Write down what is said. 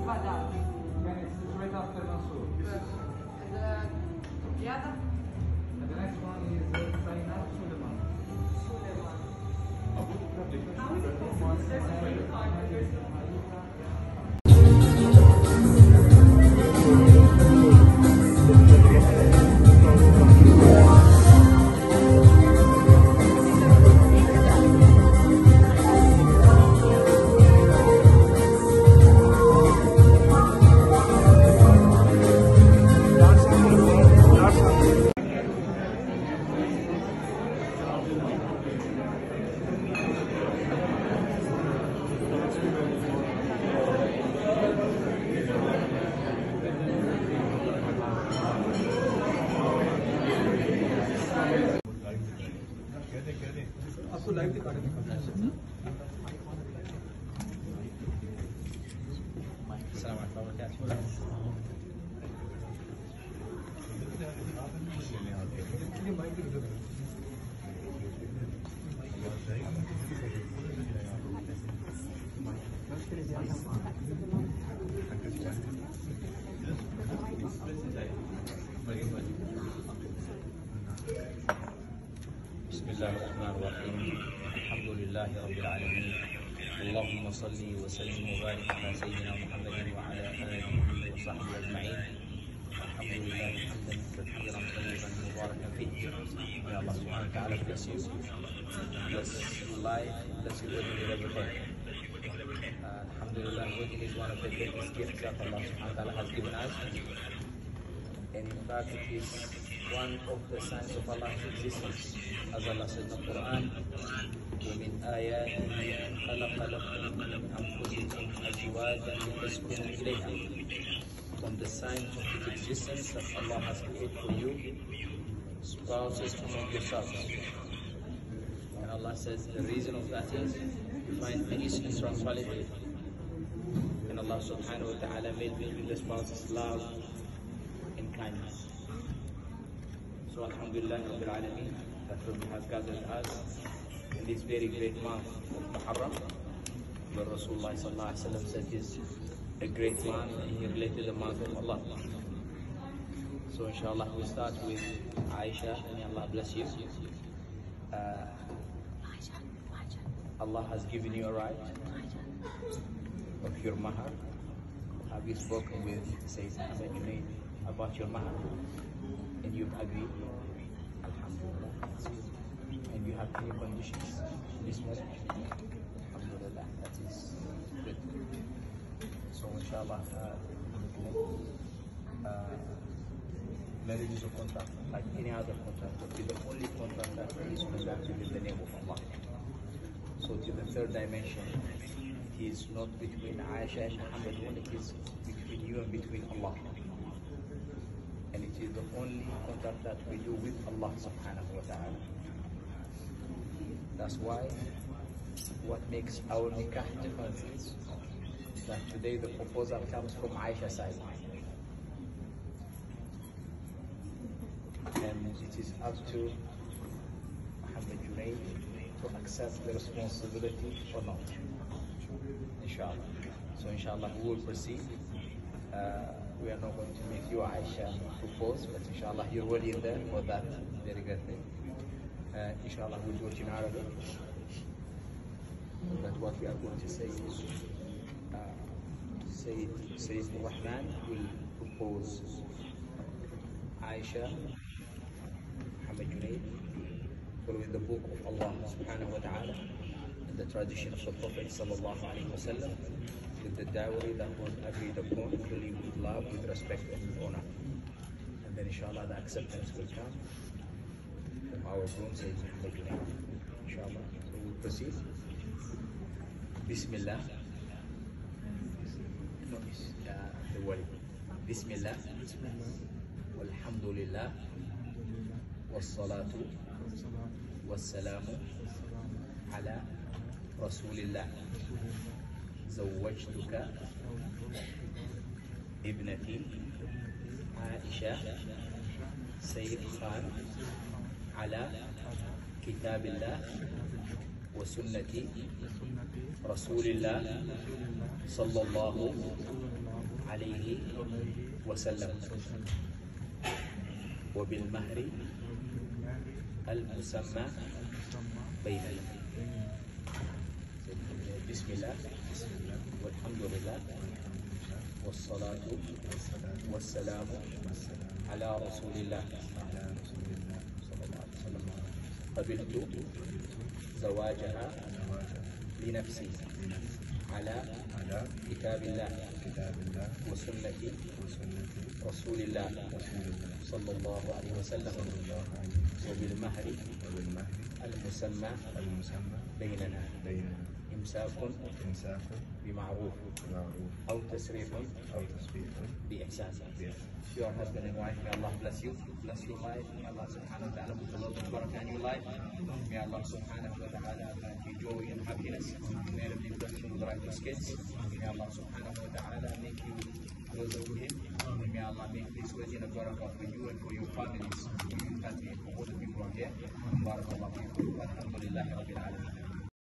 Yes, it's right after Mansur. The And the next one is Zainab Suleiman. How is it possible that there's a green card but there's no आपको live दिखा रहे हैं। بسم الله الرحمن الرحيم. الحمد لله رب العالمين. اللهم صل وسلم وبارك على سيدنا محمد وعلى آله وصحبه أجمعين. الحمد لله حمدا كثيرا طيبا مباركا فيه. May Allah subhanahu wa ta'ala bless you. Bless life, bless you with everything. Alhamdulillah, wedding is one of the greatest gifts that Allah subhanahu wa ta'ala has given us. And in fact, it is one of the signs of Allah's existence. As Allah said in the Quran, وَمِنْ آيَاتِهِ خَلَقَ لَكُم مِّنْ أَنفُسِكُمْ أَزْوَاجًا لِتَسْكُنُوا إِلَيْهَا. From the signs of His existence that Allah has created for you, spouses among yourselves. And Allah says the reason of that is you find peace and tranquility. And Allah subhanahu wa ta'ala made between the spouses love and kindness. So Alhamdulillah Rabbil Alameen, that we have gathered us in this very great month of Muharram, where Rasulullah sallallahu alaihi wasallam said is a great month and he related the month of Allah. So inshallah we start with Aisha, may Allah bless you. Allah has given you a right of your mahar. Have you spoken with Sayyidina Junaid about your mahar? And you've agreed? Alhamdulillah. And you have any conditions in this marriage? Alhamdulillah, that is good. So inshallah, marriage is a contract, like any other contract, but the only contract that is conducted in the name of Allah. So to the third dimension, it is not between Aisha and Muhammad, it is between you and between Allah. And it is the only contract that we do with Allah subhanahu wa ta'ala. That's why what makes our nikah different is that today the proposal comes from Aisha's side. And it is up to Muhammad Junaid to accept the responsibility or not. Inshallah. So inshallah we will proceed. We are not going to make you Aisha propose, but inshallah you're already in there for that very good thing. Inshallah we'll do it in Arabic. But what we are going to say is Sayyid Rahman will propose Aisha Muhammad Junaid following the book of Allah subhanahu wa ta'ala and the tradition of the Prophet sallallahu alaihi wasallam, with the dowry that was agreed upon, fully with love, with respect and with honor. And then inshallah the acceptance will come from our groom Sayyid Muhammad Junaid. Inshallah. So we'll proceed. Bismillah. No, the word. Bismillah. Walhamdulillah. Wassalatu wassalamu ala Rasulillah. زوجتك ابنتي عائشة سيد خان على كتاب الله وسنة رسول الله صلى الله عليه وسلم وبالمهر المسمى بيننا. بسم الله والحمد لله والصلاة والسلام على رسول الله صلى الله عليه وسلم. قبلت زواجها لنفسي على كتاب الله وسنة رسول الله صلى الله عليه وسلم وبالمهر المسمى بيننا إمساك بمعروف أو تسريح بإحسان. Your husband and wife, may Allah bless you, bless your life. May Allah subhanahu wa ta'ala put the love and barakah in your life. May Allah subhanahu wa ta'ala grant you joy and happiness. May Allah be blessed with righteous kids. May Allah subhanahu wa ta'ala make you closer to Him. May Allah make this wedding a barakah for you and for your families, for you and for all the people out here. Barakallahu fikum. Alhamdulillahi Rabbil Alameen.